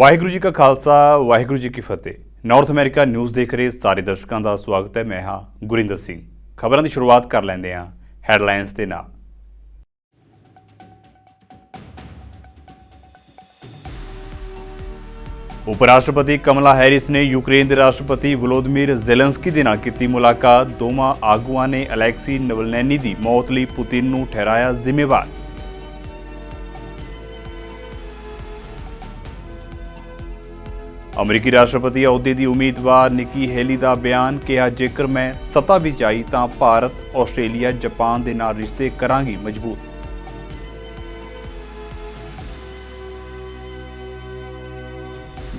ਵਾਹਿਗੁਰੂ ਜੀ ਕਾ ਖਾਲਸਾ ਵਾਹਿਗੁਰੂ ਜੀ ਕੀ ਫਤਿਹ। North America news ਦੇਖ ਰਹੇ ਸਾਰੇ ਦਰਸ਼ਕਾਂ ਦਾ ਸਵਾਗਤ ਹੈ। ਮੈਂ ਹਾਂ ਗੁਰਿੰਦਰ ਸਿੰਘ। ਖਬਰਾਂ ਦੀ ਸ਼ੁਰੂਆਤ ਕਰ ਲੈਂਦੇ ਹਾਂ ਹੈਡਲਾਈਨਸ ਦੇ ਨਾਲ। ਉਪ ਰਾਸ਼ਟਰਪਤੀ ਕਮਲਾ ਹੈਰਿਸ ਨੇ ਯੂਕਰੇਨ ਦੇ ਰਾਸ਼ਟਰਪਤੀ ਵਲੋਦੀਮੀਰ ਜ਼ੈਲੈਂਸਕੀ ਦੇ ਨਾਲ ਕੀਤੀ ਮੁਲਾਕਾਤ। ਦੋਵਾਂ ਆਗੂਆਂ ਨੇ ਅਲੈਕਸੀ ਨਵਲਨੈਨੀ ਦੀ ਮੌਤ ਲਈ ਪੁਤਿਨ ਨੂੰ ਠਹਿਰਾਇਆ ਜ਼ਿੰਮੇਵਾਰ। ਅਮਰੀਕੀ ਰਾਸ਼ਟਰਪਤੀ ਅਹੁਦੇ ਦੀ ਉਮੀਦਵਾਰ ਨਿੱਕੀ ਹੇਲੀ ਦਾ ਬਿਆਨ। ਕਿਹਾ, ਜੇਕਰ ਮੈਂ ਸੱਤਾ ਵਿੱਚ ਆਈ ਤਾਂ ਭਾਰਤ, ਆਸਟ੍ਰੇਲੀਆ, ਜਾਪਾਨ ਦੇ ਨਾਲ ਰਿਸ਼ਤੇ ਕਰਾਂਗੀ ਮਜ਼ਬੂਤ।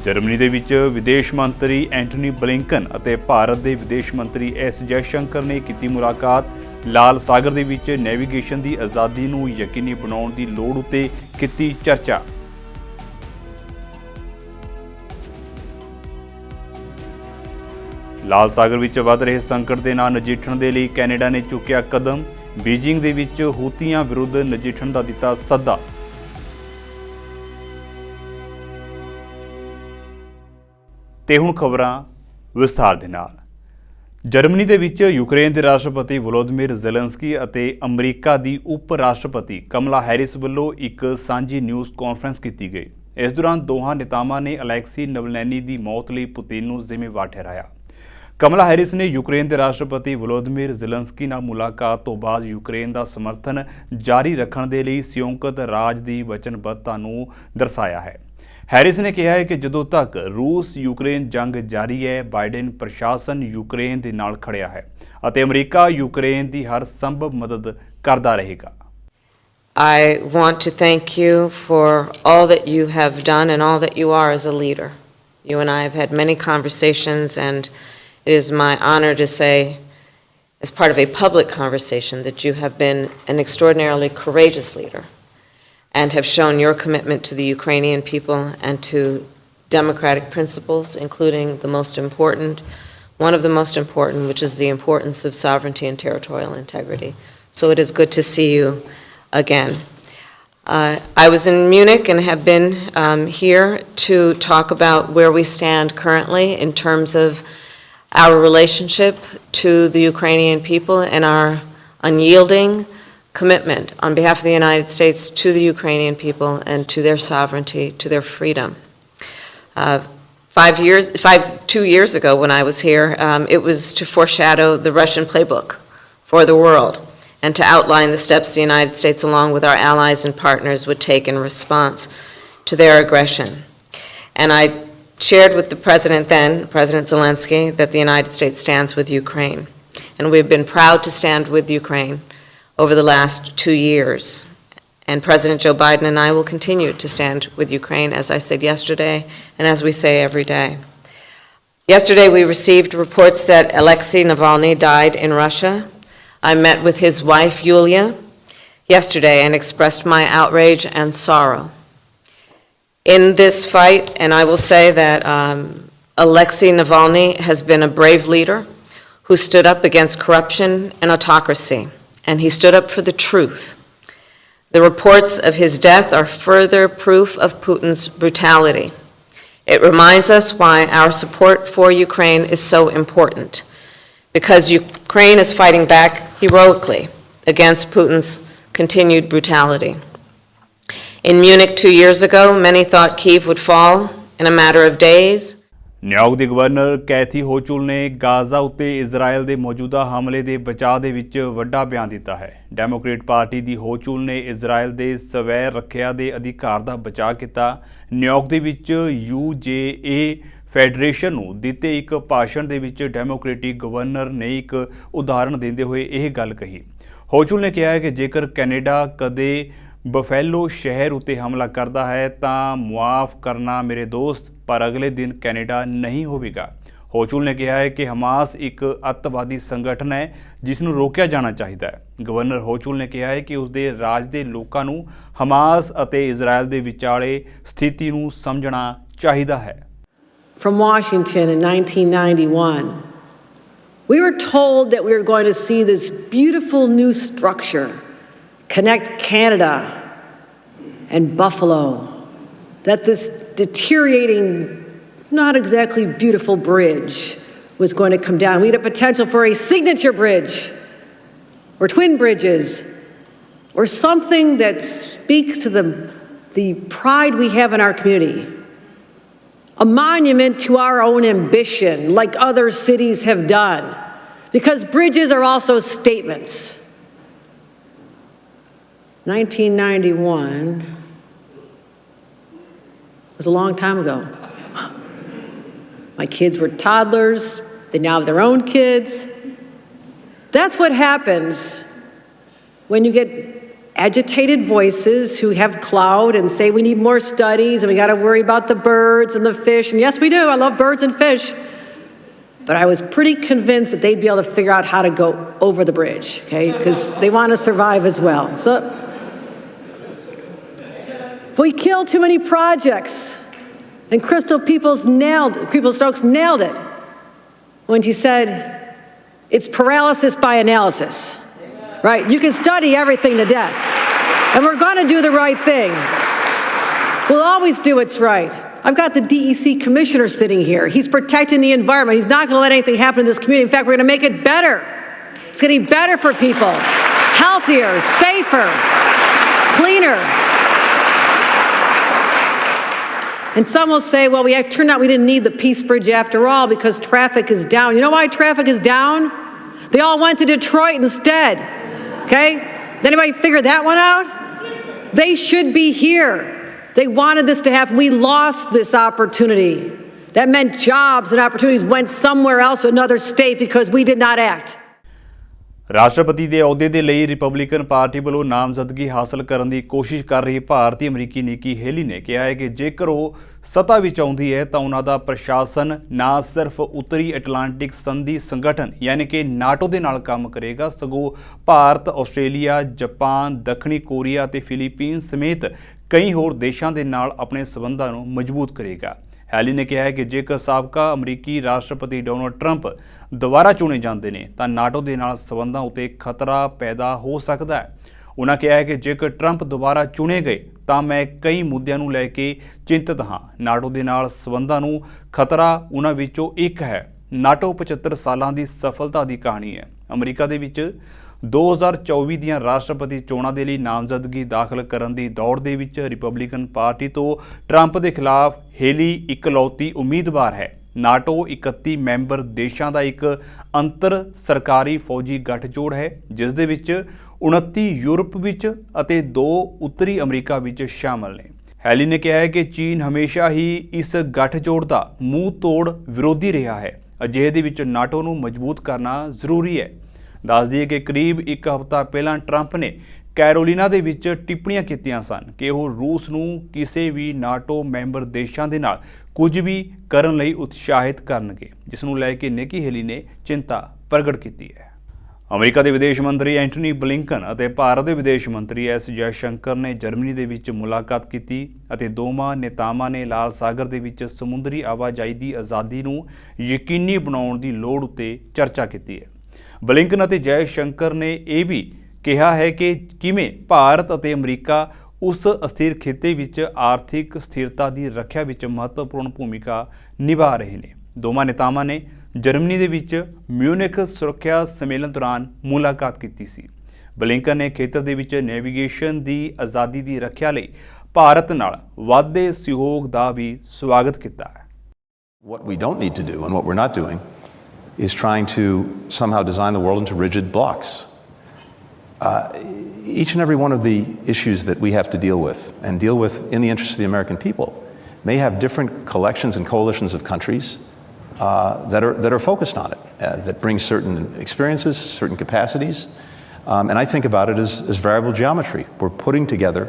ਜਰਮਨੀ ਦੇ ਵਿੱਚ ਵਿਦੇਸ਼ ਮੰਤਰੀ ਐਂਟਨੀ ਬਲਿੰਕਨ ਅਤੇ ਭਾਰਤ ਦੇ ਵਿਦੇਸ਼ ਮੰਤਰੀ ਐਸ ਜੈਸ਼ੰਕਰ ਨੇ ਕੀਤੀ ਮੁਲਾਕਾਤ। ਲਾਲ ਸਾਗਰ ਦੇ ਵਿੱਚ ਨੈਵੀਗੇਸ਼ਨ ਦੀ ਆਜ਼ਾਦੀ ਨੂੰ ਯਕੀਨੀ ਬਣਾਉਣ ਦੀ ਲੋੜ ਉੱਤੇ ਕੀਤੀ ਚਰਚਾ। ਲਾਲ ਸਾਗਰ ਵਿੱਚ ਵੱਧ ਰਹੇ ਸੰਕਟ ਦੇ ਨਾਲ ਨਜਿੱਠਣ ਦੇ ਲਈ ਕੈਨੇਡਾ ਨੇ ਚੁੱਕਿਆ ਕਦਮ। ਬੀਜਿੰਗ ਦੇ ਵਿੱਚ ਹੂਤੀਆਂ ਵਿਰੁੱਧ ਨਜਿੱਠਣ ਦਾ ਦਿੱਤਾ ਸੱਦਾ। ਤੇ ਹੁਣ ਖਬਰਾਂ ਵਿਸਥਾਰ ਦੇ ਨਾਲ। ਜਰਮਨੀ ਦੇ ਵਿੱਚ ਯੂਕਰੇਨ ਦੇ ਰਾਸ਼ਟਰਪਤੀ ਵਲੋਦੀਮੀਰ ਜ਼ੈਲੈਂਸਕੀ ਅਤੇ ਅਮਰੀਕਾ ਦੀ ਉਪ ਰਾਸ਼ਟਰਪਤੀ ਕਮਲਾ ਹੈਰਿਸ ਵੱਲੋਂ ਇੱਕ ਸਾਂਝੀ ਨਿਊਜ਼ ਕਾਨਫਰੰਸ ਕੀਤੀ ਗਈ। ਇਸ ਦੌਰਾਨ ਦੋਹਾਂ ਨੇਤਾਵਾਂ ਨੇ ਅਲੈਕਸੀ ਨਵਲਨੈਨੀ ਦੀ ਮੌਤ ਲਈ ਪੁਤਿਨ ਨੂੰ ਜ਼ਿੰਮੇਵਾਰ ਠਹਿਰਾਇਆ। ਕਮਲਾ ਹੈਰਿਸ ਨੇ ਯੂਕਰੇਨ ਦੇ ਰਾਸ਼ਟਰਪਤੀ ਵਲੋਦੀਮੀਰ ਜ਼ੈਲੈਂਸਕੀ ਨਾਲ ਮੁਲਾਕਾਤ ਤੋਂ ਬਾਅਦ ਯੂਕਰੇਨ ਦਾ ਸਮਰਥਨ ਜਾਰੀ ਰੱਖਣ ਦੇ ਲਈ ਸੰਯੁਕਤ ਰਾਜ ਦੀ ਵਚਨਬੱਧਤਾ ਨੂੰ ਦਰਸਾਇਆ ਹੈ। ਹੈਰਿਸ ਨੇ ਕਿਹਾ ਹੈ ਕਿ ਜਦੋਂ ਤੱਕ ਰੂਸ ਯੂਕਰੇਨ ਜੰਗ ਜਾਰੀ ਹੈ, ਬਾਈਡਨ ਪ੍ਰਸ਼ਾਸਨ ਯੂਕਰੇਨ ਦੇ ਨਾਲ ਖੜਿਆ ਹੈ ਅਤੇ ਅਮਰੀਕਾ ਯੂਕਰੇਨ ਦੀ ਹਰ ਸੰਭਵ ਮਦਦ ਕਰਦਾ ਰਹੇਗਾ। I want to thank you for all that you have done and all that you are as a leader. You and I have had many conversations, and it is my honor to say, as part of a public conversation, that you have been an extraordinarily courageous leader and have shown your commitment to the Ukrainian people and to democratic principles, including one of the most important, which is the importance of sovereignty and territorial integrity. So it is good to see you again. I was in Munich and have been here to talk about where we stand currently in terms of our relationship to the Ukrainian people and our unyielding commitment on behalf of the United States to the Ukrainian people and to their sovereignty, to their freedom. 2 years ago when I was here, it was to foreshadow the Russian playbook for the world and to outline the steps the United States, along with our allies and partners, would take in response to their aggression. And I shared with the president then, President Zelensky, that the United States stands with Ukraine. And we've been proud to stand with Ukraine over the last 2 years. And President Joe Biden and I will continue to stand with Ukraine, as I said yesterday, and as we say every day. Yesterday we received reports that Alexei Navalny died in Russia. I met with his wife, Yulia, yesterday and expressed my outrage and sorrow. In this fight, and I will say that Alexei Navalny has been a brave leader who stood up against corruption and autocracy, and he stood up for the truth. The reports of his death are further proof of Putin's brutality. It reminds us why our support for Ukraine is so important, because Ukraine is fighting back heroically against Putin's continued brutality. In Munich 2 years ago, many thought Kyiv would fall in a matter of days. New York ਦੇ governor Kathy ਹੋਚੁਲ ਨੇ Gaza ਉੱਤੇ Israel ਦੇ ਮੌਜੂਦਾ ਹਮਲੇ ਦੇ ਬਚਾਅ ਦੇ ਵਿੱਚ ਵੱਡਾ ਬਿਆਨ ਦਿੱਤਾ ਹੈ। ਡੈਮੋਕ੍ਰੇਟ ਪਾਰਟੀ ਦੀ ਹੋਚੁਲ ਨੇ ਇਜ਼ਰਾਈਲ ਦੇ ਸਵੈ ਰੱਖਿਆ ਦੇ ਅਧਿਕਾਰ ਦਾ ਬਚਾਅ ਕੀਤਾ। ਨਿਊਯਾਰਕ ਦੇ ਵਿੱਚ UJA ਫੈਡਰੇਸ਼ਨ ਨੂੰ ਦਿੱਤੇ ਇੱਕ ਭਾਸ਼ਣ ਦੇ ਵਿੱਚ ਡੈਮੋਕ੍ਰੇਟਿਕ ਗਵਰਨਰ ਨੇ ਇੱਕ ਉਦਾਹਰਣ ਦਿੰਦੇ ਹੋਏ ਇਹ ਗੱਲ ਕਹੀ। ਹੋਚੁਲ ਨੇ ਕਿਹਾ ਹੈ ਕਿ ਜੇਕਰ ਕੈਨੇਡਾ ਕਦੇ ਬਫੈਲੋ ਸ਼ਹਿਰ ਉੱਤੇ ਹਮਲਾ ਕਰਦਾ ਹੈ ਤਾਂ ਮੁਆਫ ਕਰਨਾ ਮੇਰੇ ਦੋਸਤ, ਪਰ ਅਗਲੇ ਦਿਨ ਕੈਨੇਡਾ ਨਹੀਂ ਹੋਵੇਗਾ। ਹੋਚੁਲ ਨੇ ਕਿਹਾ ਹੈ ਕਿ ਹਮਾਸ ਇੱਕ ਅੱਤਵਾਦੀ ਸੰਗਠਨ ਹੈ ਜਿਸ ਨੂੰ ਰੋਕਿਆ ਜਾਣਾ ਚਾਹੀਦਾ ਹੈ। ਗਵਰਨਰ ਹੋਚੁਲ ਨੇ ਕਿਹਾ ਹੈ ਕਿ ਉਸਦੇ ਰਾਜ ਦੇ ਲੋਕਾਂ ਨੂੰ ਹਮਾਸ ਅਤੇ ਇਜ਼ਰਾਈਲ ਦੇ ਵਿਚਾਲੇ ਸਥਿਤੀ ਨੂੰ ਸਮਝਣਾ ਚਾਹੀਦਾ ਹੈ। From Washington in 1991, we were told that we were going to see this beautiful new structure connect Canada and Buffalo, that this deteriorating, not exactly beautiful bridge was going to come down. We had a potential for a signature bridge, or twin bridges, or something that speaks to the pride we have in our community. A monument to our own ambition, like other cities have done. Because bridges are also statements. 1991 was a long time ago. My kids were toddlers. They now have their own kids. That's what happens when you get agitated voices who have clout and say we need more studies and we got to worry about the birds and the fish. And yes, we do. I love birds and fish. But I was pretty convinced that they'd be able to figure out how to go over the bridge, okay? Because they want to survive as well. So we killed too many projects. And Crystal Stokes nailed it when she said, it's paralysis by analysis, right? You can study everything to death, and we're going to do the right thing. We'll always do what's right. I've got the DEC commissioner sitting here. He's protecting the environment. He's not going to let anything happen in this community. In fact, we're going to make it better. It's going to be better for people, healthier, safer, cleaner. And some will say, well, turned out we didn't need the Peace Bridge after all because traffic is down. You know why traffic is down? They all went to Detroit instead, okay? Did anybody figure that one out? They should be here. They wanted this to happen. We lost this opportunity. That meant jobs and opportunities went somewhere else to another state because we did not act. ਰਾਸ਼ਟਰਪਤੀ ਦੇ ਅਹੁਦੇ ਦੇ ਲਈ Republican party ਵੱਲੋਂ ਨਾਮਜ਼ਦਗੀ ਹਾਸਲ ਕਰਨ ਦੀ ਕੋਸ਼ਿਸ਼ ਕਰ ਰਹੀ ਭਾਰਤੀ ਅਮਰੀਕੀ ਨੀਕੀ ਹੇਲੀ ਨੇ ਕਿਹਾ ਹੈ ਕਿ ਜੇਕਰ ਉਹ ਸੱਤਾ ਵਿੱਚ ਆਉਂਦੀ ਹੈ ਤਾਂ ਉਹਨਾਂ ਦਾ ਪ੍ਰਸ਼ਾਸਨ ਨਾ ਸਿਰਫ ਉੱਤਰੀ ਅਟਲਾਂਟਿਕ ਸੰਧੀ ਸੰਗਠਨ ਯਾਨੀ ਕਿ ਨਾਟੋ ਦੇ ਨਾਲ ਕੰਮ ਕਰੇਗਾ ਸਗੋਂ ਭਾਰਤ, ਆਸਟ੍ਰੇਲੀਆ, ਜਾਪਾਨ, ਦੱਖਣੀ ਕੋਰੀਆ ਅਤੇ ਫਿਲੀਪੀਨਸ ਸਮੇਤ ਕਈ ਹੋਰ ਦੇਸ਼ਾਂ ਦੇ ਨਾਲ ਆਪਣੇ ਸਬੰਧਾਂ ਨੂੰ ਮਜ਼ਬੂਤ ਕਰੇਗਾ। ਹੈਲੀ ਨੇ ਕਿਹਾ ਹੈ ਕਿ ਜੇਕਰ ਸਾਬਕਾ ਅਮਰੀਕੀ ਰਾਸ਼ਟਰਪਤੀ ਡੋਨਾਲਡ ਟਰੰਪ ਦੁਬਾਰਾ ਚੁਣੇ ਜਾਂਦੇ ਨੇ ਤਾਂ ਨਾਟੋ ਦੇ ਨਾਲ ਸਬੰਧਾਂ ਉੱਤੇ ਖਤਰਾ ਪੈਦਾ ਹੋ ਸਕਦਾ ਹੈ। ਉਹਨਾਂ ਕਿਹਾ ਹੈ ਕਿ ਜੇਕਰ ਟਰੰਪ ਦੁਬਾਰਾ ਚੁਣੇ ਗਏ ਤਾਂ ਮੈਂ ਕਈ ਮੁੱਦਿਆਂ ਨੂੰ ਲੈ ਕੇ ਚਿੰਤਤ ਹਾਂ। ਨਾਟੋ ਦੇ ਨਾਲ ਸਬੰਧਾਂ ਨੂੰ ਖਤਰਾ ਉਹਨਾਂ ਵਿੱਚੋਂ ਇੱਕ ਹੈ। ਨਾਟੋ 75 ਸਾਲਾਂ ਦੀ ਸਫਲਤਾ ਦੀ ਕਹਾਣੀ ਹੈ। ਅਮਰੀਕਾ ਦੇ ਵਿੱਚ 2024 ਦੀਆਂ ਰਾਸ਼ਟਰਪਤੀ ਚੋਣਾਂ ਦੇ ਲਈ ਨਾਮਜ਼ਦਗੀ ਦਾਖਲ ਕਰਨ ਦੀ ਦੌੜ ਦੇ ਵਿੱਚ ਰਿਪਬਲਿਕਨ ਪਾਰਟੀ ਤੋਂ ਟਰੰਪ ਦੇ ਖਿਲਾਫ ਹੇਲੀ ਇਕਲੌਤੀ ਉਮੀਦਵਾਰ ਹੈ। ਨਾਟੋ 31 ਮੈਂਬਰ ਦੇਸ਼ਾਂ ਦਾ ਇੱਕ ਅੰਤਰ ਸਰਕਾਰੀ ਫੌਜੀ ਗੱਠਜੋੜ ਹੈ ਜਿਸ ਦੇ ਵਿੱਚ 29 ਯੂਰਪ ਵਿੱਚ ਅਤੇ 2 ਉੱਤਰੀ ਅਮਰੀਕਾ ਵਿੱਚ ਸ਼ਾਮਲ ਨੇ। ਹੈਲੀ ਨੇ ਕਿਹਾ ਹੈ ਕਿ ਚੀਨ ਹਮੇਸ਼ਾ ਹੀ ਇਸ ਗੱਠਜੋੜ ਦਾ ਮੂੰਹ ਤੋੜ ਵਿਰੋਧੀ ਰਿਹਾ ਹੈ। ਅਜਿਹੇ ਦੇ ਵਿੱਚ ਨਾਟੋ ਨੂੰ ਮਜ਼ਬੂਤ ਕਰਨਾ ਜ਼ਰੂਰੀ ਹੈ। ਦੱਸ ਦਈਏ ਕਿ ਕਰੀਬ ਇੱਕ ਹਫ਼ਤਾ ਪਹਿਲਾਂ ਟਰੰਪ ਨੇ ਕੈਰੋਲੀਨਾ ਦੇ ਵਿੱਚ ਟਿੱਪਣੀਆਂ ਕੀਤੀਆਂ ਸਨ ਕਿ ਉਹ ਰੂਸ ਨੂੰ ਕਿਸੇ ਵੀ ਨਾਟੋ ਮੈਂਬਰ ਦੇਸ਼ਾਂ ਦੇ ਨਾਲ ਕੁਝ ਵੀ ਕਰਨ ਲਈ ਉਤਸ਼ਾਹਿਤ ਕਰਨਗੇ, ਜਿਸ ਨੂੰ ਲੈ ਕੇ ਨਿੱਕੀ ਹੇਲੀ ਨੇ ਚਿੰਤਾ ਪ੍ਰਗਟ ਕੀਤੀ ਹੈ। ਅਮਰੀਕਾ ਦੇ ਵਿਦੇਸ਼ ਮੰਤਰੀ ਐਂਟਨੀ ਬਲਿੰਕਨ ਅਤੇ ਭਾਰਤ ਦੇ ਵਿਦੇਸ਼ ਮੰਤਰੀ ਐਸ ਜੈ ਸ਼ੰਕਰ ਨੇ ਜਰਮਨੀ ਦੇ ਵਿੱਚ ਮੁਲਾਕਾਤ ਕੀਤੀ ਅਤੇ ਦੋਵਾਂ ਨੇਤਾਵਾਂ ਨੇ ਲਾਲ ਸਾਗਰ ਦੇ ਵਿੱਚ ਸਮੁੰਦਰੀ ਆਵਾਜਾਈ ਦੀ ਆਜ਼ਾਦੀ ਨੂੰ ਯਕੀਨੀ ਬਣਾਉਣ ਦੀ ਲੋੜ ਉੱਤੇ ਚਰਚਾ ਕੀਤੀ ਹੈ। ਬਲਿੰਕਨ ਅਤੇ ਜੈ ਸ਼ੰਕਰ ਨੇ ਇਹ ਵੀ ਕਿਹਾ ਹੈ ਕਿ ਕਿਵੇਂ ਭਾਰਤ ਅਤੇ ਅਮਰੀਕਾ ਉਸ ਅਸਥਿਰ ਖਿੱਤੇ ਵਿੱਚ ਆਰਥਿਕ ਸਥਿਰਤਾ ਦੀ ਰੱਖਿਆ ਵਿੱਚ ਮਹੱਤਵਪੂਰਨ ਭੂਮਿਕਾ ਨਿਭਾ ਰਹੇ ਨੇ। ਦੋਵਾਂ ਨੇਤਾਵਾਂ ਨੇ ਜਰਮਨੀ ਦੇ ਵਿੱਚ ਮਿਊਨਿਖ ਸੁਰੱਖਿਆ ਸੰਮੇਲਨ ਦੌਰਾਨ ਮੁਲਾਕਾਤ ਕੀਤੀ ਸੀ। ਬਲਿੰਕਨ ਨੇ ਖੇਤਰ ਦੇ ਵਿੱਚ ਨੈਵੀਗੇਸ਼ਨ ਦੀ ਆਜ਼ਾਦੀ ਦੀ ਰੱਖਿਆ ਲਈ ਭਾਰਤ ਨਾਲ ਵਾਧੇ ਸਹਿਯੋਗ ਦਾ ਵੀ ਸਵਾਗਤ ਕੀਤਾ ਹੈ। What we don't need to do and what we're not doing is trying to somehow design the world into rigid blocks. Each and every one of the issues that we have to deal with and deal with in the interest of the American people may have different collections and coalitions of countries that are focused on it, that bring certain experiences, certain capacities. And I think about it as variable geometry. We're putting together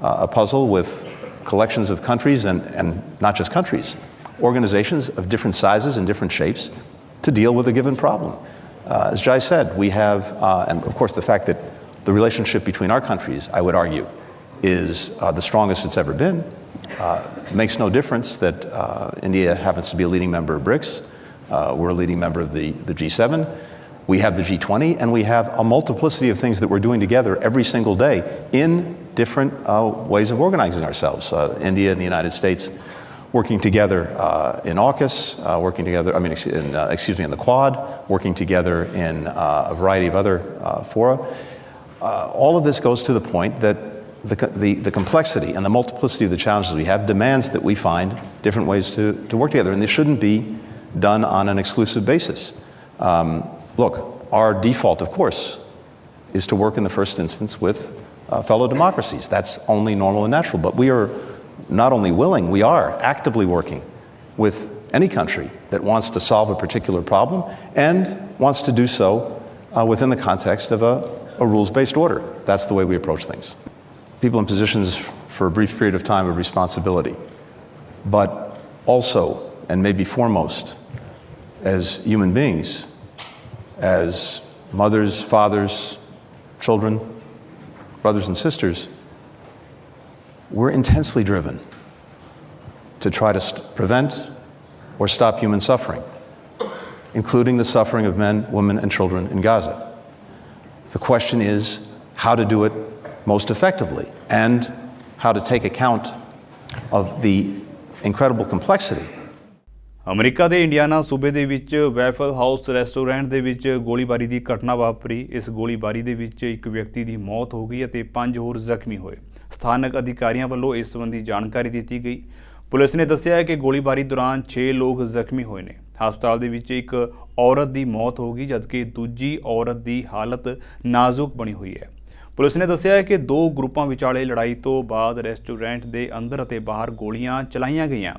a puzzle with collections of countries and not just countries, organizations of different sizes and different shapes to deal with a given problem. As Jai said, we have, and of course the fact that the relationship between our countries, I would argue, is the strongest it's ever been. It makes no difference that India happens to be a leading member of BRICS. We're a leading member of the G7. We have the G20, and we have a multiplicity of things that we're doing together every single day in different ways of organizing ourselves. India and the United States working together in AUKUS, working together, in the Quad, working together in a variety of other fora. All of this goes to the point that the complexity and the multiplicity of the challenges we have demands that we find different ways to work together, and this shouldn't be done on an exclusive basis. Look, our default, of course, is to work in the first instance with fellow democracies. That's only normal and natural, but we are not only willing, we are actively working with any country that wants to solve a particular problem and wants to do so within the context of a rules-based order. That's the way we approach things. People in positions for a brief period of time of responsibility, but also, and maybe foremost, as human beings, as mothers, fathers, children, brothers and sisters, we're intensely driven to try to prevent or stop human suffering, including the suffering of men, women, and children in Gaza. The question is how to do it most effectively and how to take account of the incredible complexity. America ਦੇ Indiana ਸੂਬੇ ਦੇ ਵਿੱਚ ਵੈਫਲ house restaurant ਦੇ ਵਿੱਚ ਗੋਲੀਬਾਰੀ ਦੀ ਘਟਨਾ ਵਾਪਰੀ। ਇਸ ਗੋਲੀਬਾਰੀ ਦੇ ਵਿੱਚ ਇੱਕ ਵਿਅਕਤੀ ਦੀ ਮੌਤ ਹੋ ਗਈ ਅਤੇ 5 ਹੋਰ ਜ਼ਖਮੀ ਹੋਏ। ਸਥਾਨਕ ਅਧਿਕਾਰੀਆਂ ਵੱਲੋਂ ਇਸ ਸੰਬੰਧੀ ਜਾਣਕਾਰੀ ਦਿੱਤੀ ਗਈ। ਪੁਲਿਸ ਨੇ ਦੱਸਿਆ ਕਿ ਗੋਲੀਬਾਰੀ ਦੌਰਾਨ 6 ਲੋਕ ਜ਼ਖਮੀ ਹੋਏ ਨੇ। ਹਸਪਤਾਲ ਦੇ ਵਿੱਚ ਇੱਕ ਔਰਤ ਦੀ ਮੌਤ ਹੋ ਗਈ ਜਦਕਿ ਦੂਜੀ ਔਰਤ ਦੀ ਹਾਲਤ ਨਾਜ਼ੁਕ ਬਣੀ ਹੋਈ ਹੈ। ਪੁਲਿਸ ਨੇ ਦੱਸਿਆ ਕਿ 2 ਗਰੁੱਪਾਂ ਵਿਚਾਲੇ ਲੜਾਈ ਤੋਂ ਬਾਅਦ ਰੈਸਟੋਰੈਂਟ ਦੇ ਅੰਦਰ ਅਤੇ ਬਾਹਰ ਗੋਲੀਆਂ ਚਲਾਈਆਂ ਗਈਆਂ।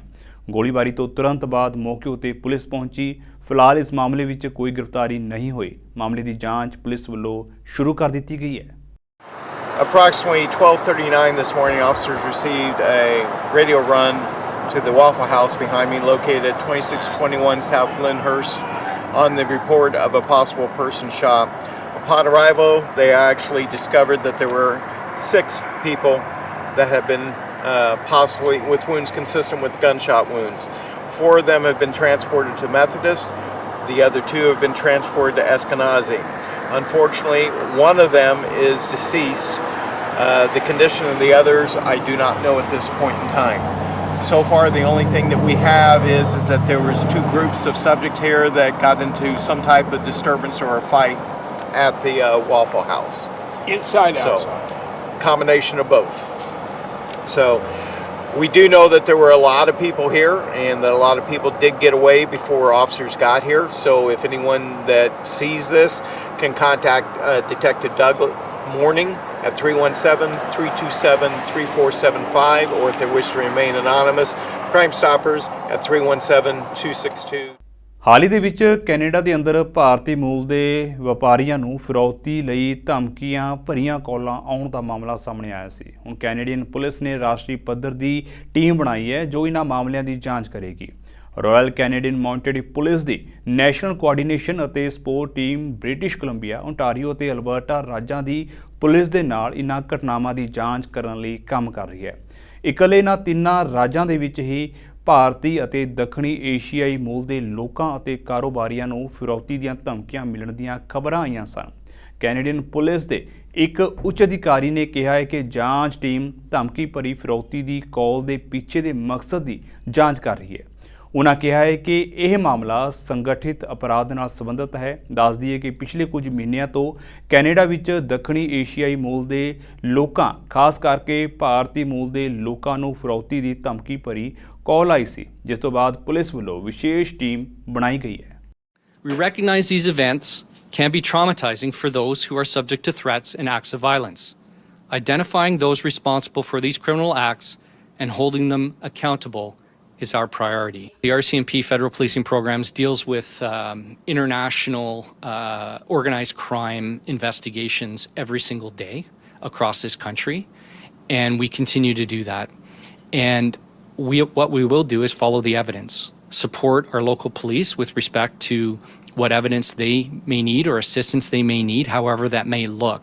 ਗੋਲੀਬਾਰੀ ਤੋਂ ਤੁਰੰਤ ਬਾਅਦ ਮੌਕੇ ਉੱਤੇ ਪੁਲਿਸ ਪਹੁੰਚੀ। ਫਿਲਹਾਲ ਇਸ ਮਾਮਲੇ ਵਿੱਚ ਕੋਈ ਗ੍ਰਿਫਤਾਰੀ ਨਹੀਂ ਹੋਈ। ਮਾਮਲੇ ਦੀ ਜਾਂਚ ਪੁਲਿਸ ਵੱਲੋਂ ਸ਼ੁਰੂ ਕਰ ਦਿੱਤੀ ਗਈ ਹੈ। Approximately 12:39 this morning, officers received a radio run to the Waffle House behind me, located at 2621 South Lyndhurst, on the report of a possible person shot. Upon arrival, they actually discovered that there were 6 people that had been possibly with wounds consistent with gunshot wounds. 4 of them have been transported to Methodist. The other 2 have been transported to Eskenazi. Unfortunately, one of them is deceased. The condition of the others I do not know at this point in time. So far, the only thing that we have is that there was 2 groups of subjects here that got into some type of disturbance or a fight at the Waffle House. Inside, So, outside? combination of both. So we do know that there were a lot of people here and that a lot of people did get away before officers got here. So if anyone that sees this can contact Detective Douglas Morning at 317-327-3475, or if they wish to remain anonymous, Crime Stoppers at 317-262. ਹਾਲ ਹੀ ਦੇ ਵਿੱਚ Canada ਦੇ ਅੰਦਰ ਭਾਰਤੀ ਮੂਲ ਦੇ ਵਪਾਰੀਆਂ ਨੂੰ ਫਿਰੌਤੀ ਲਈ ਧਮਕੀਆਂ ਭਰੀਆਂ ਕਾਲਾਂ ਆਉਣ ਦਾ ਮਾਮਲਾ ਸਾਹਮਣੇ ਆਇਆ ਸੀ। ਹੁਣ ਕੈਨੇਡੀਅਨ ਪੁਲਿਸ ਨੇ ਰਾਸ਼ਟਰੀ ਪੱਧਰ ਦੀ ਟੀਮ ਬਣਾਈ ਹੈ ਜੋ ਇਹਨਾਂ ਮਾਮਲਿਆਂ ਦੀ ਜਾਂਚ ਕਰੇਗੀ। ਰਾਇਲ ਕੈਨੇਡੀਅਨ ਮਾਊਂਟਡ ਪੁਲਿਸ ਦੀ ਨੈਸ਼ਨਲ ਕੋਆਰਡੀਨੇਸ਼ਨ ਅਤੇ support team British Columbia, Ontario ਅਤੇ ਅਲਬਰਟਾ ਰਾਜਾਂ ਦੀ ਪੁਲਿਸ ਦੇ ਨਾਲ ਇਹਨਾਂ ਘਟਨਾਵਾਂ ਦੀ ਜਾਂਚ ਕਰਨ ਲਈ ਕੰਮ ਕਰ ਰਹੀ ਹੈ। ਇਕੱਲੇ ਇਹਨਾਂ 3 ਰਾਜਾਂ ਦੇ ਵਿੱਚ ਹੀ ਭਾਰਤੀ ਅਤੇ ਦੱਖਣੀ ਏਸ਼ੀਆਈ ਮੂਲ ਦੇ ਲੋਕਾਂ ਅਤੇ ਕਾਰੋਬਾਰੀਆਂ ਨੂੰ ਫਿਰੌਤੀ ਦੀਆਂ ਧਮਕੀਆਂ ਮਿਲਣ ਦੀਆਂ ਖਬਰਾਂ ਆਈਆਂ ਸਨ। ਕੈਨੇਡੀਅਨ ਪੁਲਿਸ ਦੇ ਇੱਕ ਉੱਚ ਅਧਿਕਾਰੀ ਨੇ ਕਿਹਾ ਹੈ ਕਿ ਜਾਂਚ ਟੀਮ ਧਮਕੀ ਭਰੀ ਫਿਰੌਤੀ ਦੀ ਕਾਲ ਦੇ ਪਿੱਛੇ ਦੇ ਮਕਸਦ ਦੀ ਜਾਂਚ ਕਰ ਰਹੀ ਹੈ। ਉਹਨਾਂ ਕਿਹਾ ਹੈ ਕਿ ਇਹ ਮਾਮਲਾ ਸੰਗਠਿਤ ਅਪਰਾਧ ਨਾਲ ਸੰਬੰਧਿਤ ਹੈ। ਦੱਸ ਦਈਏ ਕਿ ਪਿਛਲੇ ਕੁਝ ਮਹੀਨਿਆਂ ਤੋਂ ਕੈਨੇਡਾ ਵਿੱਚ ਦੱਖਣੀ ਏਸ਼ੀਆਈ ਮੂਲ ਦੇ ਲੋਕਾਂ, ਖਾਸ ਕਰਕੇ ਭਾਰਤੀ ਮੂਲ ਦੇ ਲੋਕਾਂ ਨੂੰ ਫਿਰੌਤੀ ਦੀ ਧਮਕੀ ਭਰੀ ਕਾਲ ਆਈ ਸੀ, ਜਿਸ ਤੋਂ ਬਾਅਦ ਪੁਲਿਸ ਵੱਲੋਂ ਵਿਸ਼ੇਸ਼ ਟੀਮ ਬਣਾਈ ਗਈ ਹੈ। We recognize these events can be traumatizing for those who are subject to threats and acts of violence. Identifying those responsible for these criminal acts and holding them accountable is our priority. The RCMP Federal Policing Programs deals with international organized crime investigations every single day across this country, and we continue to do that. And what we will do is follow the evidence, support our local police with respect to what evidence they may need or assistance they may need, however that may look.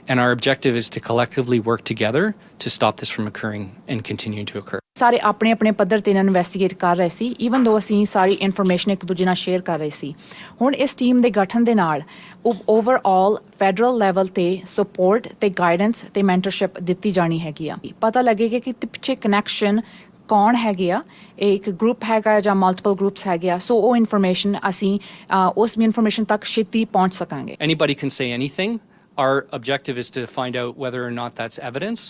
And our objective is to collectively work together to stop this from occurring and continuing to occur. ਸਾਰੇ ਆਪਣੇ ਆਪਣੇ ਪੱਧਰ ਤੇ investigate ਕਰ ਰਹੇ ਸੀ, even ਦੋ ਅਸੀਂ ਸਾਰੀ information ਇੱਕ ਦੂਜੇ ਨਾਲ ਸ਼ੇਅਰ ਕਰ ਰਹੇ ਸੀ। ਹੁਣ ਇਸ ਟੀਮ ਦੇ ਗਠਨ ਦੇ ਨਾਲ ਓਵਰਆਲ ਫੈਡਰਲ ਲੈਵਲ ਤੇ ਸਪੋਰਟ ਤੇ ਗਾਈਡੈਂਸ ਤੇ ਮੈਂਟਰਸ਼ਿਪ ਦਿੱਤੀ ਜਾਣੀ ਹੈਗੀ ਆ। ਪਤਾ ਲੱਗੇਗਾ ਕਿ ਪਿੱਛੇ ਕਨੈਕਸ਼ਨ ਕੌਣ ਹੈਗੇ ਆ, ਇਹ ਇੱਕ ਗਰੁੱਪ ਹੈਗਾ ਜਾਂ ਮਲਟੀਪਲ ਗਰੁੱਪਸ ਹੈਗੇ ਆ, ਸੋ ਉਹ ਇਨਫੋਰਮੇਸ਼ਨ ਅਸੀਂ ਉਸ ਇਨਫੋਰਮੇਸ਼ਨ ਤੱਕ ਛੇਤੀ ਪਹੁੰਚ ਸਕਾਂਗੇ। Anybody can say anything. Our objective is to find out whether or not that's evidence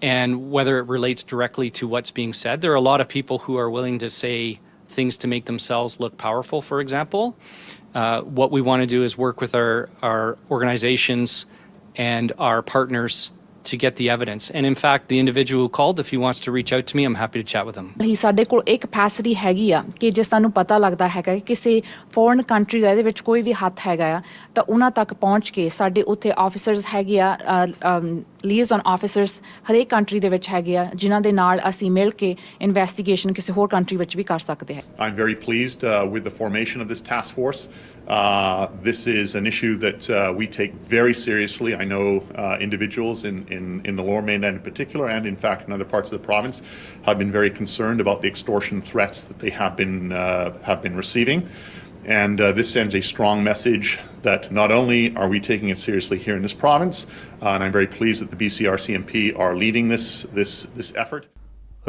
and whether it relates directly to what's being said. There are a lot of people who are willing to say things to make themselves look powerful, for example. What we want to do is work with our organizations and our partners to get the evidence. And in fact, the individual who called, if he wants to reach out to me, I'm happy to chat with him. ਹੀ ਸਾਡੇ ਕੋਲ ਇੱਕ capacity ਹੈਗੀ ਆ ਕਿ ਜੇ ਸਾਨੂੰ ਪਤਾ ਲੱਗਦਾ ਹੈਗਾ ਕਿ ਕਿਸੇ ਫੋਰਨ ਕੰਟਰੀ ਦਾ ਇਹਦੇ ਵਿੱਚ ਕੋਈ ਵੀ ਹੱਥ ਹੈਗਾ ਆ ਤਾਂ ਉਹਨਾਂ ਤੱਕ ਪਹੁੰਚ ਕੇ ਸਾਡੇ ਉੱਥੇ ਆਫੀਸਰਸ ਹੈਗੇ ਆ, ਲੀਜ਼ਨ ਆਫੀਸਰਸ ਹਰੇਕ ਕੰਟਰੀ ਦੇ ਵਿੱਚ ਹੈਗੇ ਆ, ਜਿਨ੍ਹਾਂ ਦੇ ਨਾਲ ਅਸੀਂ ਮਿਲ ਕੇ ਇਨਵੈਸਟੀਗੇਸ਼ਨ ਕਿਸੇ ਹੋਰ ਕੰਟਰੀ ਵਿੱਚ ਵੀ ਕਰ ਸਕਦੇ ਹਾਂ। I'm very pleased with the formation of this task force. This is an issue that we take very seriously. I know individuals in the Lower Mainland in particular, and in fact in other parts of the province, have been very concerned about the extortion threats that they have been receiving. And this sends a strong message that not only are we taking it seriously here in this province, and I'm very pleased that the BCRCMP are leading this effort.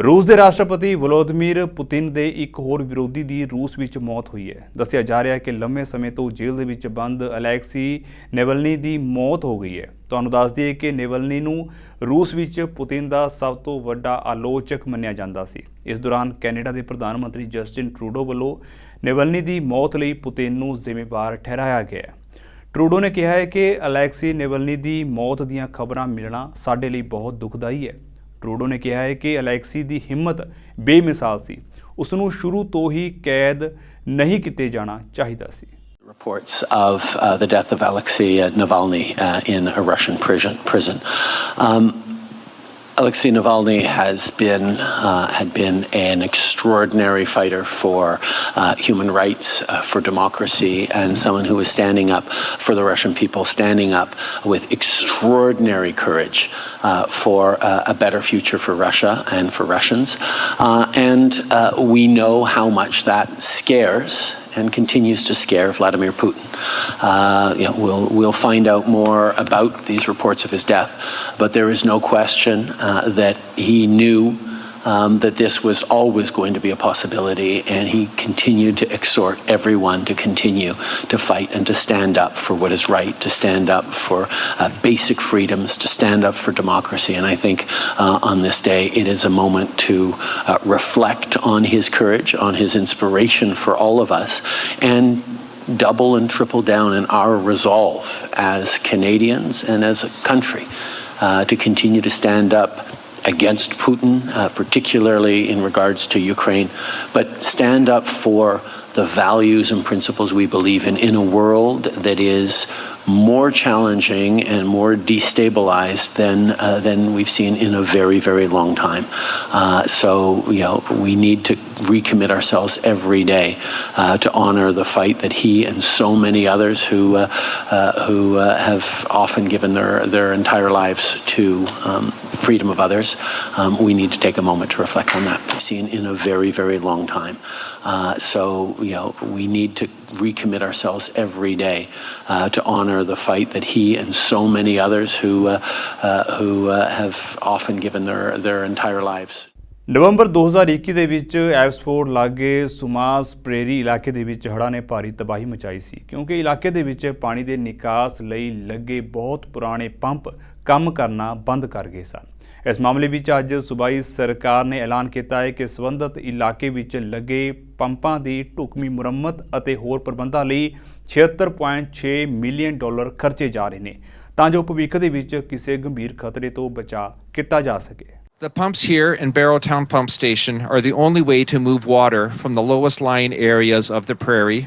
ਰੂਸ ਦੇ ਰਾਸ਼ਟਰਪਤੀ ਵਲੋਦੀਮੀਰ Putin ਦੇ ਇੱਕ ਹੋਰ ਵਿਰੋਧੀ ਦੀ ਰੂਸ ਵਿੱਚ ਮੌਤ ਹੋਈ ਹੈ। ਦੱਸਿਆ ਜਾ ਰਿਹਾ ਹੈ ਕਿ ਲੰਮੇ ਸਮੇਂ ਤੋਂ ਜੇਲ੍ਹ ਦੇ ਵਿੱਚ ਬੰਦ ਅਲੈਕਸੀ ਨੇਵਲਨੀ ਦੀ ਮੌਤ ਹੋ ਗਈ ਹੈ। ਤੁਹਾਨੂੰ ਦੱਸ ਦਈਏ ਕਿ ਨੇਵਲਨੀ ਨੂੰ ਰੂਸ ਵਿੱਚ ਪੁਤਿਨ ਦਾ ਸਭ ਤੋਂ ਵੱਡਾ ਆਲੋਚਕ ਮੰਨਿਆ ਜਾਂਦਾ ਸੀ। ਇਸ ਦੌਰਾਨ ਕੈਨੇਡਾ ਦੇ ਪ੍ਰਧਾਨ ਮੰਤਰੀ ਜਸਟਿਨ ਟਰੂਡੋ ਵੱਲੋਂ ਨੇਵਲਨੀ ਦੀ ਮੌਤ ਲਈ ਪੁਤਿਨ ਨੂੰ ਜ਼ਿੰਮੇਵਾਰ ਠਹਿਰਾਇਆ ਗਿਆ ਹੈ। ਟਰੂਡੋ ਨੇ ਕਿਹਾ ਹੈ ਕਿ ਅਲੈਕਸੀ ਨੇਵਲਨੀ ਦੀ ਮੌਤ ਦੀਆਂ ਖਬਰਾਂ ਮਿਲਣਾ ਸਾਡੇ ਲਈ ਬਹੁਤ ਦੁਖਦਾਈ ਹੈ। ਟਰੂਡੋ ਨੇ ਕਿਹਾ ਹੈ ਕਿ ਅਲੈਕਸੀ ਦੀ ਹਿੰਮਤ ਬੇਮਿਸਾਲ ਸੀ, ਉਸ ਨੂੰ ਸ਼ੁਰੂ ਤੋਂ ਹੀ ਕੈਦ ਨਹੀਂ ਕੀਤੇ ਜਾਣਾ ਚਾਹੀਦਾ ਸੀ। Reports of the death of Alexei Navalny in a Russian prison. Alexei Navalny had been an extraordinary fighter for human rights, for democracy, and someone who was standing up for the Russian people, standing up with extraordinary courage for a better future for Russia and for Russians. And we know how much that scares and continues to scare Vladimir Putin. We'll find out more about these reports of his death, but there is no question that he knew that this was always going to be a possibility, and he continued to exhort everyone to continue to fight and to stand up for what is right, to stand up for basic freedoms, to stand up for democracy. And I think on this day it is a moment to reflect on his courage, on his inspiration for all of us, and double and triple down in our resolve as Canadians and as a country to continue to stand up against Putin, particularly in regards to Ukraine, but stand up for the values and principles we believe in a world that is more challenging and more destabilized than we've seen in a very, very long time. So we need to recommit ourselves every day to honor the fight that he and so many others who have often given their entire lives to freedom of others. We need to take a moment to reflect on that. We've seen in a very, very long time. So we need to recommit ourselves every day to honor the fight that he and so many others who have often given their entire lives. ਨਵੰਬਰ 2021 ਦੇ ਵਿੱਚ Abbotsford ਲਾਗੇ ਸੁਮਾਸ prairie ਇਲਾਕੇ ਦੇ ਵਿੱਚ ਹੜ੍ਹਾਂ ਨੇ ਭਾਰੀ ਤਬਾਹੀ ਮਚਾਈ ਸੀ, ਕਿਉਂਕਿ ਇਲਾਕੇ ਦੇ ਵਿੱਚ ਪਾਣੀ ਦੇ ਨਿਕਾਸ ਲਈ ਲੱਗੇ ਬਹੁਤ ਪੁਰਾਣੇ ਪੰਪ ਕੰਮ ਕਰਨਾ ਬੰਦ ਕਰ ਗਏ ਸਨ। ਇਸ ਮਾਮਲੇ ਵਿੱਚ ਅੱਜ ਸੂਬਾਈ ਸਰਕਾਰ ਨੇ ਐਲਾਨ ਕੀਤਾ ਹੈ ਕਿ ਸੰਬੰਧਿਤ ਇਲਾਕੇ ਵਿੱਚ ਲੱਗੇ ਪੰਪਾਂ ਦੀ ਢੁਕਵੀਂ ਮੁਰੰਮਤ ਅਤੇ ਹੋਰ ਪ੍ਰਬੰਧਾਂ ਲਈ $76.6 ਮਿਲੀਅਨ ਖਰਚੇ ਜਾ ਰਹੇ ਨੇ, ਤਾਂ ਜੋ ਭਵਿੱਖ ਦੇ ਵਿੱਚ ਕਿਸੇ ਗੰਭੀਰ ਖਤਰੇ ਤੋਂ ਬਚਾਅ ਕੀਤਾ ਜਾ ਸਕੇ। The pumps here in Barrowtown Pump Station are the only way to move water from the lowest lying areas of the prairie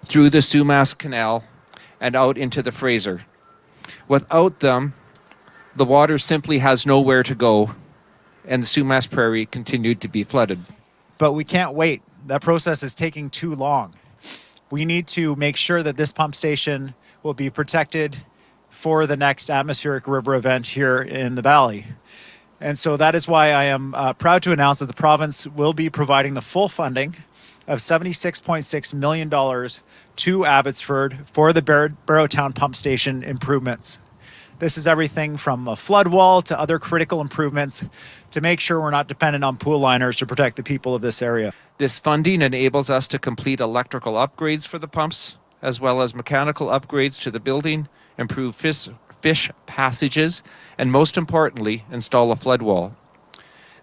through the Sumas Canal and out into the Fraser. Without them, the water simply has nowhere to go, and the Sumas Prairie continued to be flooded. But we can't wait. That process is taking too long. We need to make sure that this pump station will be protected for the next atmospheric river event here in the valley. And so that is why I am proud to announce that the province will be providing the full funding of $76.6 million to Abbotsford for the Barrowtown Pump Station improvements. This is everything from a flood wall to other critical improvements to make sure we're not dependent on pool liners to protect the people of this area. This funding enables us to complete electrical upgrades for the pumps, as well as mechanical upgrades to the building, improve fish passages, and most importantly, install a flood wall.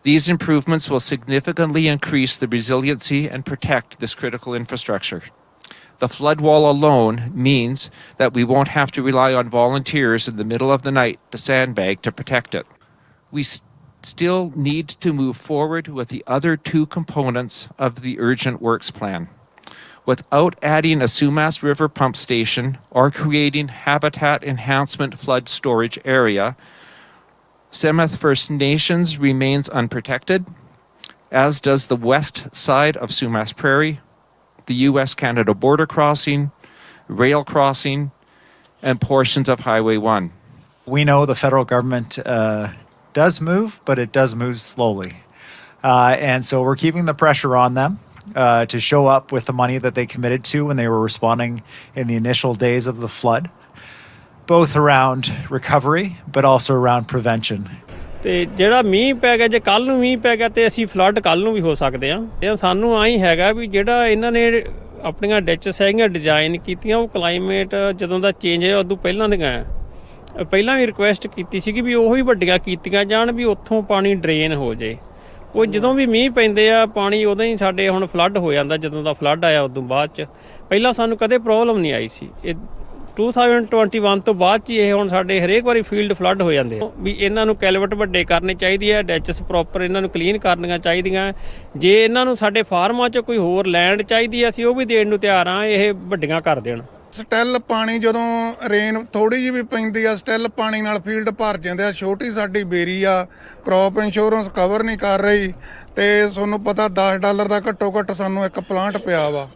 These improvements will significantly increase the resiliency and protect this critical infrastructure. The flood wall alone means that we won't have to rely on volunteers in the middle of the night to sandbag to protect it. We still need to move forward with the other two components of the urgent works plan. Without adding a Sumas River pump station or creating habitat enhancement flood storage area, Seventh First Nations remains unprotected, as does the west side of Sumas Prairie, the US-Canada border crossing, rail crossing, and portions of Highway 1. We know the federal government does move, but it does move slowly. And so we're keeping the pressure on them to show up with the money that they committed to when they were responding in the initial days of the flood, both around recovery, but also around prevention. ਤੇ ਜਿਹੜਾ ਮੀਂਹ ਪੈ ਗਿਆ ਜੇ ਕੱਲ ਨੂੰ ਮੀਂਹ ਪੈ ਗਿਆ ਤੇ ਅਸੀਂ ਫਲੱਡ ਕੱਲ ਨੂੰ ਵੀ ਹੋ ਸਕਦੇ ਆ ਇਹ ਸਾਨੂੰ ਆਈ ਹੈਗਾ ਵੀ ਜਿਹੜਾ ਇਹਨਾਂ ਨੇ ਆਪਣੀਆਂ ਡਿਚਸ ਹੈਗੀਆਂ ਡਿਜ਼ਾਈਨ ਕੀਤੀਆਂ ਉਹ ਕਲਾਈਮੇਟ ਜਦੋਂ ਦਾ ਚੇਂਜ ਹੋਇਆ ਉਦੋਂ ਪਹਿਲਾਂ ਦੀਆਂ ਆ ਪਹਿਲਾਂ ਵੀ ਰਿਕੁਐਸਟ ਕੀਤੀ ਸੀਗੀ ਵੀ ਉਹੀ ਵੱਡੀਆਂ ਕੀਤੀਆਂ ਜਾਣ ਵੀ ਉੱਥੋਂ ਪਾਣੀ ਡਰੇਨ ਹੋ ਜੇ ਉਹ ਜਦੋਂ ਵੀ ਮੀਂਹ ਪੈਂਦੇ ਆ ਪਾਣੀ ਉਦੋਂ ਹੀ ਸਾਡੇ ਹੁਣ ਫਲੱਡ ਹੋ ਜਾਂਦਾ ਜਦੋਂ ਦਾ ਫਲੱਡ ਆਇਆ ਉਦੋਂ ਬਾਅਦ ਚ ਪਹਿਲਾਂ ਸਾਨੂੰ ਕਦੇ ਪ੍ਰੋਬਲਮ ਨਹੀਂ ਆਈ ਸੀ ਇਹ 2021 ਤੋਂ ਬਾਅਦ 'ਚ ਇਹ ਹੁਣ ਸਾਡੇ ਹਰੇਕ ਵਾਰੀ ਫੀਲਡ ਫਲੱਡ ਹੋ ਜਾਂਦੇ ਵੀ ਇਹਨਾਂ ਨੂੰ ਕੈਲਵਟ ਵੱਡੇ ਕਰਨੇ ਚਾਹੀਦੇ ਆ ਡੈਚਸ ਪ੍ਰੋਪਰ ਇਹਨਾਂ ਨੂੰ ਕਲੀਨ ਕਰਨੀਆਂ ਚਾਹੀਦੀਆਂ ਜੇ ਇਹਨਾਂ ਨੂੰ ਸਾਡੇ ਫਾਰਮਾਂ 'ਚ ਕੋਈ ਹੋਰ ਲੈਂਡ ਚਾਹੀਦੀ ਅਸੀਂ ਉਹ ਵੀ ਦੇਣ ਨੂੰ ਤਿਆਰ ਆ ਇਹ ਵੱਡੀਆਂ ਕਰ ਦੇਣ ਸਟਿਲ ਪਾਣੀ ਜਦੋਂ ਰੇਨ ਥੋੜੀ ਜਿਹੀ ਵੀ ਪੈਂਦੀ ਆ ਸਟਿਲ ਪਾਣੀ ਨਾਲ ਫੀਲਡ ਭਰ ਜਾਂਦੇ ਆ ਛੋਟੀ ਸਾਡੀ ਬੇਰੀ ਆ ਕ੍ਰੌਪ ਇੰਸ਼ੋਰੈਂਸ ਕਵਰ ਨਹੀਂ ਕਰ ਰਹੀ ਤੇ ਤੁਹਾਨੂੰ ਪਤਾ $10 ਦਾ ਘੱਟੋ ਘੱਟ ਸਾਨੂੰ ਇੱਕ ਪਲਾਂਟ ਪਿਆ ਵਾ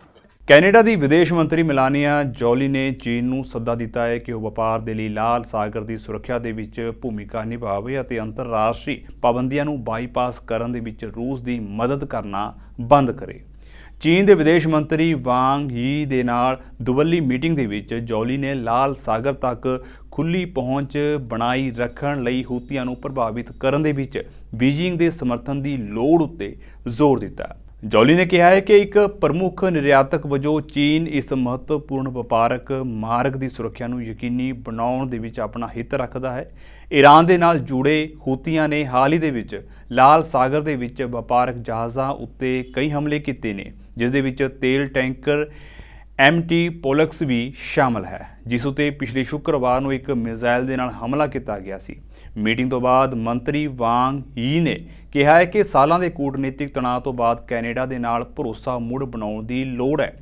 ਕੈਨੇਡਾ ਦੀ ਵਿਦੇਸ਼ ਮੰਤਰੀ ਮਿਲਾਨੀਆ ਜੋਲੀ ਨੇ ਚੀਨ ਨੂੰ ਸੱਦਾ ਦਿੱਤਾ ਹੈ ਕਿ ਉਹ ਵਪਾਰ ਦੇ ਲਈ ਲਾਲ ਸਾਗਰ ਦੀ ਸੁਰੱਖਿਆ ਦੇ ਵਿੱਚ ਭੂਮਿਕਾ ਨਿਭਾਵੇ ਅਤੇ ਅੰਤਰਰਾਸ਼ਟਰੀ ਪਾਬੰਦੀਆਂ ਨੂੰ ਬਾਈਪਾਸ ਕਰਨ ਦੇ ਵਿੱਚ ਰੂਸ ਦੀ ਮਦਦ ਕਰਨਾ ਬੰਦ ਕਰੇ। ਚੀਨ ਦੇ ਵਿਦੇਸ਼ ਮੰਤਰੀ ਵਾਂਗ ਯੀ ਦੇ ਨਾਲ ਦੁਵੱਲੀ ਮੀਟਿੰਗ ਦੇ ਵਿੱਚ ਜੋਲੀ ਨੇ ਲਾਲ ਸਾਗਰ ਤੱਕ ਖੁੱਲ੍ਹੀ ਪਹੁੰਚ ਬਣਾਈ ਰੱਖਣ ਲਈ ਹੂਤੀਆਂ ਨੂੰ ਪ੍ਰਭਾਵਿਤ ਕਰਨ ਦੇ ਵਿੱਚ ਬੀਜਿੰਗ ਦੇ ਸਮਰਥਨ ਦੀ ਲੋੜ ਉੱਤੇ ਜ਼ੋਰ ਦਿੱਤਾ। ਜੋਲੀ ਨੇ ਕਿਹਾ ਹੈ ਕਿ ਇੱਕ ਪ੍ਰਮੁੱਖ ਨਿਰਯਾਤਕ ਵਜੋਂ ਚੀਨ ਇਸ ਮਹੱਤਵਪੂਰਨ ਵਪਾਰਕ ਮਾਰਗ ਦੀ ਸੁਰੱਖਿਆ ਨੂੰ ਯਕੀਨੀ ਬਣਾਉਣ ਦੇ ਵਿੱਚ ਆਪਣਾ ਹਿੱਤ ਰੱਖਦਾ ਹੈ। ਈਰਾਨ ਦੇ ਨਾਲ ਜੁੜੇ ਹੂਤੀਆਂ ਨੇ ਹਾਲ ਹੀ ਦੇ ਵਿੱਚ ਲਾਲ ਸਾਗਰ ਦੇ ਵਿੱਚ ਵਪਾਰਕ ਜਹਾਜ਼ਾਂ ਉੱਤੇ ਕਈ ਹਮਲੇ ਕੀਤੇ ਨੇ ਜਿਸ ਦੇ ਵਿੱਚ ਤੇਲ ਟੈਂਕਰ MT ਪੋਲਕਸ ਵੀ ਸ਼ਾਮਲ ਹੈ ਜਿਸ ਉੱਤੇ ਪਿਛਲੇ ਸ਼ੁੱਕਰਵਾਰ ਨੂੰ ਇੱਕ ਮਿਜ਼ਾਈਲ ਦੇ ਨਾਲ ਹਮਲਾ ਕੀਤਾ ਗਿਆ ਸੀ। ਮੀਟਿੰਗ ਤੋਂ ਬਾਅਦ ਮੰਤਰੀ ਵਾਂਗ ਯੀ ਨੇ ਕਿਹਾ ਹੈ ਕਿ ਸਾਲਾਂ ਦੇ ਕੂਟਨੀਤਿਕ ਤਣਾਅ ਤੋਂ ਬਾਅਦ ਕੈਨੇਡਾ ਦੇ ਨਾਲ ਭਰੋਸਾ ਮੁੜ ਬਣਾਉਣ ਦੀ ਲੋੜ ਹੈ।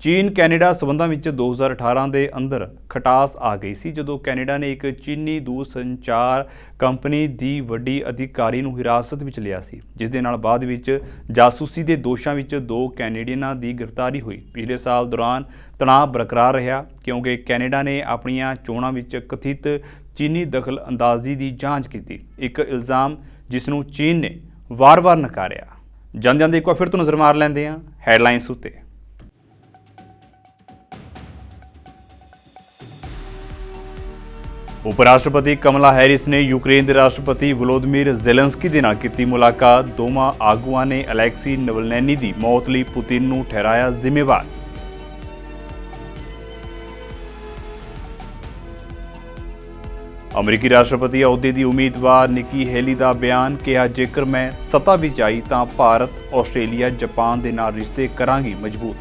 ਚੀਨ ਕੈਨੇਡਾ ਸਬੰਧਾਂ ਵਿੱਚ 2018 ਦੇ ਅੰਦਰ ਖਟਾਸ ਆ ਗਈ ਸੀ ਜਦੋਂ ਕੈਨੇਡਾ ਨੇ ਇੱਕ ਚੀਨੀ ਦੂਰਸੰਚਾਰ ਕੰਪਨੀ ਦੀ ਵੱਡੀ ਅਧਿਕਾਰੀ ਨੂੰ ਹਿਰਾਸਤ ਵਿੱਚ ਲਿਆ ਸੀ ਜਿਸ ਦੇ ਨਾਲ ਬਾਅਦ ਵਿੱਚ ਜਾਸੂਸੀ ਦੇ ਦੋਸ਼ਾਂ ਵਿੱਚ 2 ਕੈਨੇਡੀਅਨਾਂ ਦੀ ਗ੍ਰਿਫਤਾਰੀ ਹੋਈ। ਪਿਛਲੇ ਸਾਲ ਦੌਰਾਨ ਤਣਾਅ ਬਰਕਰਾਰ ਰਿਹਾ ਕਿਉਂਕਿ ਕੈਨੇਡਾ ਨੇ ਆਪਣੀਆਂ ਚੋਣਾਂ ਵਿੱਚ ਕਥਿਤ ਚੀਨੀ ਦਖਲ ਅੰਦਾਜ਼ੀ ਦੀ ਜਾਂਚ ਕੀਤੀ, ਇੱਕ ਇਲਜ਼ਾਮ ਜਿਸ ਨੂੰ ਚੀਨ ਨੇ ਵਾਰ-ਵਾਰ ਨਕਾਰਿਆ। ਜਾਂਦੇ ਇੱਕ ਵਾਰ ਫਿਰ ਤੋਂ ਨਜ਼ਰ ਮਾਰ ਲੈਂਦੇ ਹਾਂ ਹੈਡਲਾਈਨਸ ਉੱਤੇ। ਉਪ ਰਾਸ਼ਟਰਪਤੀ ਕਮਲਾ ਹੈਰਿਸ ਨੇ ਯੂਕਰੇਨ ਦੇ ਰਾਸ਼ਟਰਪਤੀ ਵਲੋਦੀਮੀਰ ਜ਼ੈਲੈਂਸਕੀ ਦੇ ਨਾਲ ਕੀਤੀ ਮੁਲਾਕਾਤ। ਦੋਵਾਂ ਆਗੂਆਂ ਨੇ ਅਲੈਕਸੀ ਨਵਲਨੈਨੀ ਦੀ ਮੌਤ ਲਈ ਪੁਤਿਨ ਨੂੰ ਠਹਿਰਾਇਆ ਜ਼ਿੰਮੇਵਾਰ। ਅਮਰੀਕੀ ਰਾਸ਼ਟਰਪਤੀ ਅਹੁਦੇ ਦੀ ਉਮੀਦਵਾਰ ਨਿੱਕੀ ਹੇਲੀ ਦਾ ਬਿਆਨ, ਕਿਹਾ ਜੇਕਰ ਮੈਂ ਸੱਤਾ ਵਿੱਚ ਆਈ ਤਾਂ ਭਾਰਤ, ਆਸਟ੍ਰੇਲੀਆ, ਜਾਪਾਨ ਦੇ ਨਾਲ ਰਿਸ਼ਤੇ ਕਰਾਂਗੀ ਮਜ਼ਬੂਤ।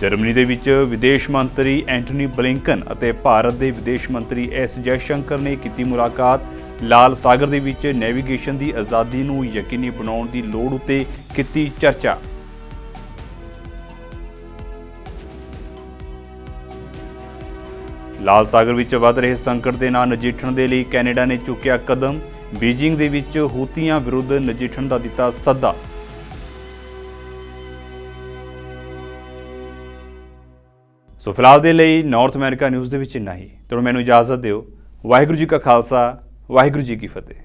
ਜਰਮਨੀ ਦੇ ਵਿੱਚ ਵਿਦੇਸ਼ ਮੰਤਰੀ ਐਂਟਨੀ ਬਲਿੰਕਨ ਅਤੇ ਭਾਰਤ ਦੇ ਵਿਦੇਸ਼ ਮੰਤਰੀ ਐਸ ਜੈਸ਼ੰਕਰ ਨੇ ਕੀਤੀ ਮੁਲਾਕਾਤ। ਲਾਲ ਸਾਗਰ ਦੇ ਵਿੱਚ ਨੈਵੀਗੇਸ਼ਨ ਦੀ ਆਜ਼ਾਦੀ ਨੂੰ ਯਕੀਨੀ ਬਣਾਉਣ ਦੀ ਲੋੜ ਉੱਤੇ ਕੀਤੀ ਚਰਚਾ। ਲਾਲ ਸਾਗਰ ਵਿੱਚ ਵੱਧ ਰਹੇ ਸੰਕਟ ਦੇ ਨਾਲ ਨਜਿੱਠਣ ਦੇ ਲਈ ਕੈਨੇਡਾ ਨੇ ਚੁੱਕਿਆ ਕਦਮ। ਬੀਜਿੰਗ ਦੇ ਵਿੱਚ ਹੂਤੀਆਂ ਵਿਰੁੱਧ ਨਜਿੱਠਣ ਦਾ ਦਿੱਤਾ ਸੱਦਾ। ਸੋ ਫਿਲਹਾਲ ਦੇ ਲਈ ਨਾਰਥ ਅਮਰੀਕਾ ਨਿਊਜ਼ ਦੇ ਵਿੱਚ ਇੰਨਾ ਹੀ। ਤੁਹਾਨੂੰ ਮੈਨੂੰ ਇਜਾਜ਼ਤ ਦਿਓ। ਵਾਹਿਗੁਰੂ ਜੀ ਕਾ ਖਾਲਸਾ, ਵਾਹਿਗੁਰੂ ਜੀ ਕੀ ਫਤਿਹ।